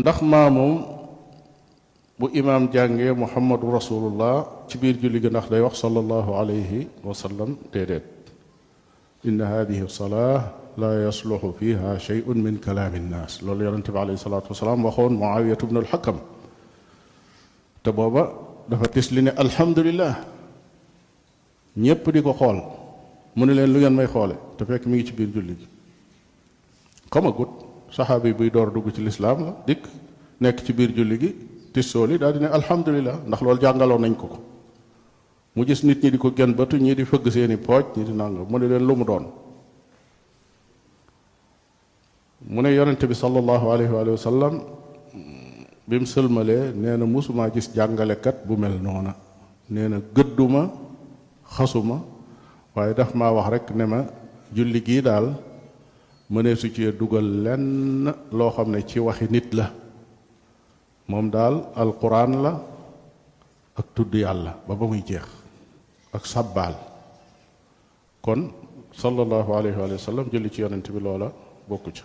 ndax maamum bu imaam jàngee muhammadu rasulullah ci biir julli gi ndax day wax sallallahu alayhi wa sallam déedéet. inna hadihi salaa la yasluxu fiha shay'un min kalaami nnaas loolu yonente bi alayhi salaatu wasalaam waxoon muawiyatu bnu alxakam te booba dafa tis li ne alhamdulillah ñépp di ko xool mu ne leen lu ngeen may xoole te fekk mi ngi ci biir julli gi xamagut saxaabi buy door dugg ci lislaam la dikk nekk ci biir julli gi tissooli daal di ne alhamdulillah ndax loolu jàngaloon nañ ko mu gis nit ñi di ko gën batu ñi di fëgg seeni pooj ñi di nangam mu ne leen lu mu doon mu ne yonente bi sallallahu alayhi wa sallam bi mu sëlmalee nee na musumaa gis jàngalekat bu mel noona nee na gëdduma xasuma waaye daf maa wax rek ne ma julli gii daal mënee su cee dugal lenn loo xam ne ci waxi nit la moom daal alquran la ak tudd yàlla ba muy jeex ak sabbaal kon sallallahu alayhi wa sallam julli ci yonent bi loola bokku ca.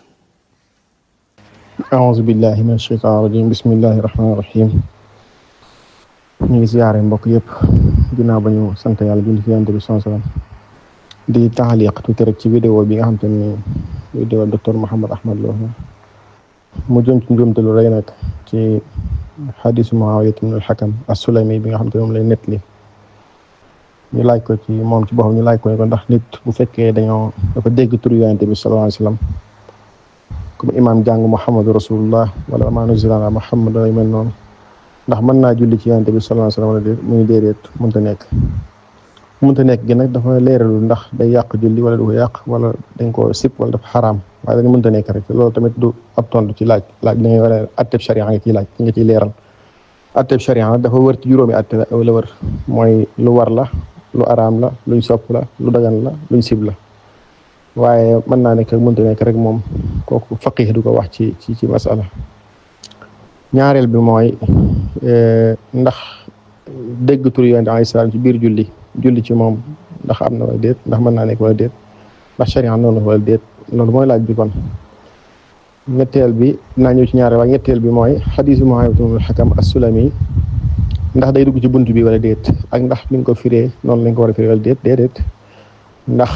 aouzu billahi min asheytaan rajim bismillahi rahmaani rahim ñu ngi siyaare mbokk yëpp ginnaaw ba ñu sant yàlla julli ci yonent bi sallallahu alayhi wa sallam di taxaliq tuuti rek ci vidéo bi nga xam te ni vidéo docteur Mouhammad Ahmad Lo mu jëm ci njuumte lu rëy nag ci xadisu Muawiya ibn al-Hakam as-Sulami bi nga xam te ne moom lay nettali ñu laaj ko ci moom ci boppam ñu laaj ko ne ko ndax nit bu fekkee dafa dégg turu yonent bi sallallahu alayhi wa sallam comme imaam jàng Muhammadu rasulullah wala maa nuzila ala Muhammad yu mel noonu ndax mën naa julli ci yonent bi sallallahu alayhi wa sallam wala déet muy déedéet mënta nekk gi nag dafa leeralul ndax day yàq julli wala du ko yàq wala dañ ko sip wala dafa xaraam waaye dañu mënta nekk rek loolu tamit du ab tontu ci laaj da ngay war a atteb sharia nga ciy laaj nga ciy leeral atteb sharia dafa wër ci juróomi atte la wër mooy lu war la lu araam la luñ sopp la lu dagan la luñ sib la waaye mën naa nekk mënta nekk rek moom kooku faqih du ko wax ci masala ñaareel bi mooy ndax dégg tur yonent alayhi salaam ci biir julli ci moom ndax am na wala déet ndax mën naa nekk wala déet ndax sharia noonu wala déet loolu mooy laaj bi kon ñetteel bi naa ñëw ci ñaareel waaye ñetteel bi mooy xadiisu Muawiya ibn al-Hakam as-Sulami ndax day dugg ci bunt bi wala déet ak ndax ni nga ko firee noonu lañ ko war a firee wala déedéet ndax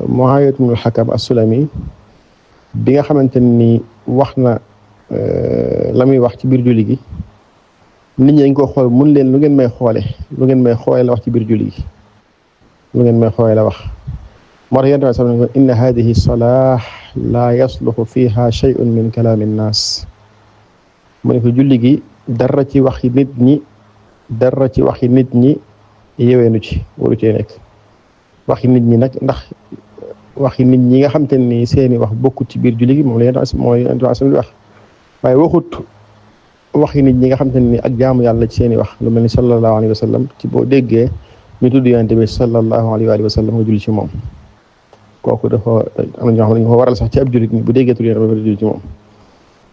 Muawiya ibn al-Hakam as-Sulami bi nga xamante ni wax na la muy wax ci biir julli gi nit ñi dañ ko xool mun leen lu ngeen may xoole la wax ci biir julli gi lu ngeen may xoole la wax moo tax yonent bi sallallahu alayhi wa sallam inna hadihi salah la yasluxu fiha shay'un min kalaami nnaas mu ne ko julli gi dara ci waxi nit ñi yeweenu ci waru cee nekk waxi nit ñi nag ndax waxi nit ñi nga xam te ni seeni wax bokkut ci biir julli gi moom la yonent bi wax waaye waxut waxi nit ñi nga xam te ne ni ak jaamu yàlla ci seeni wax lu mel ni sallallahu alayhi wa sallam ci boo déggee ñu tudd yonent bi sallallahu alayhi wa sallam nga julli ci moom kooku dafa am na ñoo xam ne dañu ko waral sax ci ab jullit bu déggee tudd yonent bi julli ci moom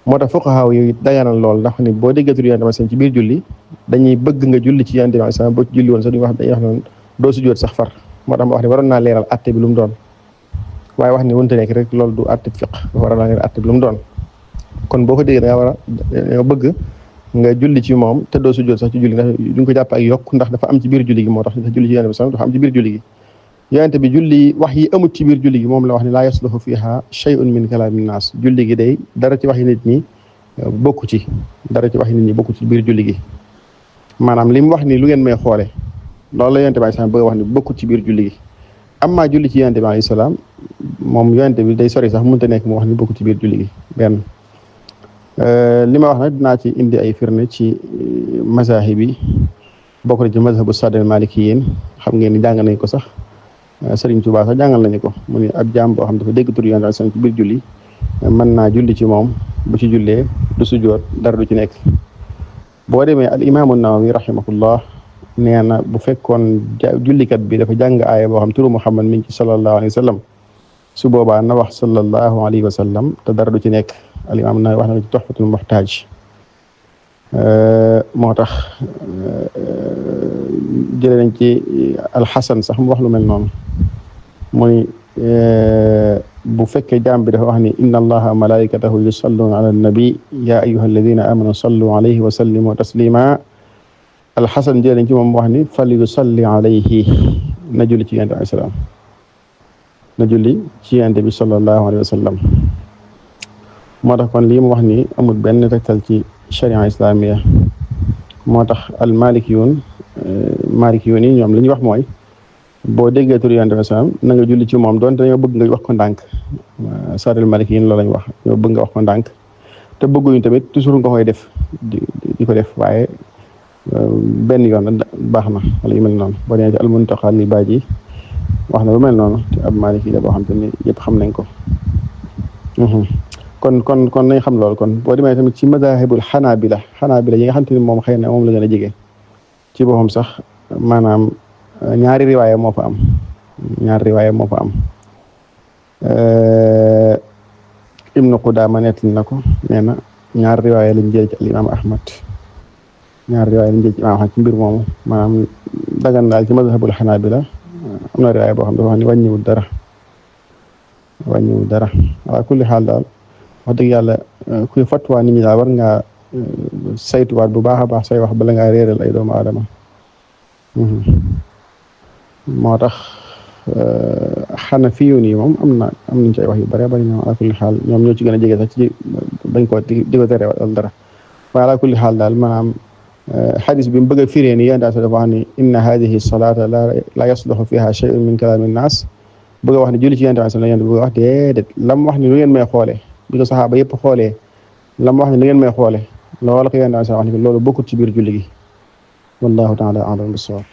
moo tax fuqahaa yi daganal lool ndax ni boo déggee tudd yonent bi ci biir julli dañuy bëgg nga julli ci yonent bi sallam boo ci julli woon sax dañuy wax noonu doo sujjóot sax far moo tax ma wax ne waroon naa leeral atte bi lu mu doon waaye wax ni wunte nekk rek loolu du atte fiq dafa war a leeral atte bi lu mu doon kon boo ko déggee da nga bëgg nga julli ci moom te doo sujjóot sax ci julli ndax duñ ko jàpp ak yokk ndax dafa am ci biir julli gi moo tax julli ci yonent bi sax dafa am ci biir julli gi yonent bi julli wax yi amut ci biir julli gi moom la wax ne laa yasluhu fiha shay'un min kalaami naas julli gi day dara ci waxi nit ñi bokku ci biir julli gi maanaam li mu wax ni lu ngeen may xoole loolu la yonent bi sax bëgg wax ni bokkut ci biir julli gi amma julli ci yonent bi alayhi salaam moom yonent bi day sori sax mënta nekk mu wax ni bokkut ci biir julli gi benn li ma wax nag dinaa ci indi ay firnde ci mazahib yi bokk na ci mazhabu sadal malikiyin xam ngeen ni jàng nañ ko sax Sëriñ Tuubaa sax jàngal nañu ko mu ni ab jaam boo xam dafa dégg tur yonent ci biir julli mën naa julli ci moom bu ci jullee du sujjoot dara du ci nekk boo demee al imaamu Nawawi rahimahullah nee na bu fekkoon jullikat bi dafa jàng aaya boo xam turu Muhammad mi ngi ci sallallahu alayhi wa sallam su boobaa na wax sallallahu alayhi wa sallam te dara du ci nekk al imaam Nawawi wax na ci Tuhfatul Muhtaaj moo tax jëlee nañ ci alxasan sax mu wax lu mel noonu muy bu fekkee jaam bi dafa wax ni inna allaha wa malaikatahu yusalluna ala nabi ya ayyuha alladina amanu sallu alayhi wa sallimu taslima alxasan jëleñ ci moom wax ni fal yusalli alayhi na julli ci yonent bi salaam na julli ci yonent bi sallallahu alayhi wa sallam moo tax kon lii mu wax ni amul benn tegtal ci sharia islamiya moo tax al malikiyun yi ñoom li ñuy wax mooy boo déggee tur yonent bi salaam na nga julli ci moom doonte dañoo bëgg nga wax ko ndànk saril malikiyin loolu lañ wax ñoo bëgg nga wax ko ndànk te bëgguñu tamit toujours nga koy def di ko def waaye benn yoon baax na wala yu mel noonu boo demee ci almuntaqa li baaji wax na lu mel noonu te ab maliki la boo xam te ni yëpp xam nañ ko kon nañ xam loolu kon boo demee tamit ci madahibul xanaabila yi nga xam te ni moom xëy na moom la gën a jege ci boppam sax maanaam ñaari riwaaya moo fa am ibnu Qudaama nettali na ko nee na ñaari riwaaya lañ jël ci al imam ahmad ci mbir moomu maanaam dagan daal ci madhabul xanaabila am na riwaaya boo xam dafa wax ni wàññiwul dara ala kulli xaal daal wax dëgg yàlla kuy fatwa nit ñi daal war ngaa saytuwaat bu baax a baax say wax bala ngaa réeral ay doomu aadama moo tax xanafiyuun yi moom am nañ ci ay wax yu bare bari ñoom ala kulli xaal ñoom ñoo ci gën a jege sax ci bañ ko di ko tere wala dara waaye ala kulli xaal daal maanaam xadis bi mu bëgg a firee ni yéen daal dafa wax ni inna hadihi salata la yasluxu fiha shay'un min kalaami nnaas bëgg a wax ni julli ci yéen daal la yéen bëgg a wax déedéet lam wax ni lu ngeen may xoolee bi ko saxaaba yëpp xoolee lam wax ni lu ngeen may xoolee loolu ko yéen daal wax ni loolu bokkut ci biir julli gi wallahu taala a'lam bis-sawab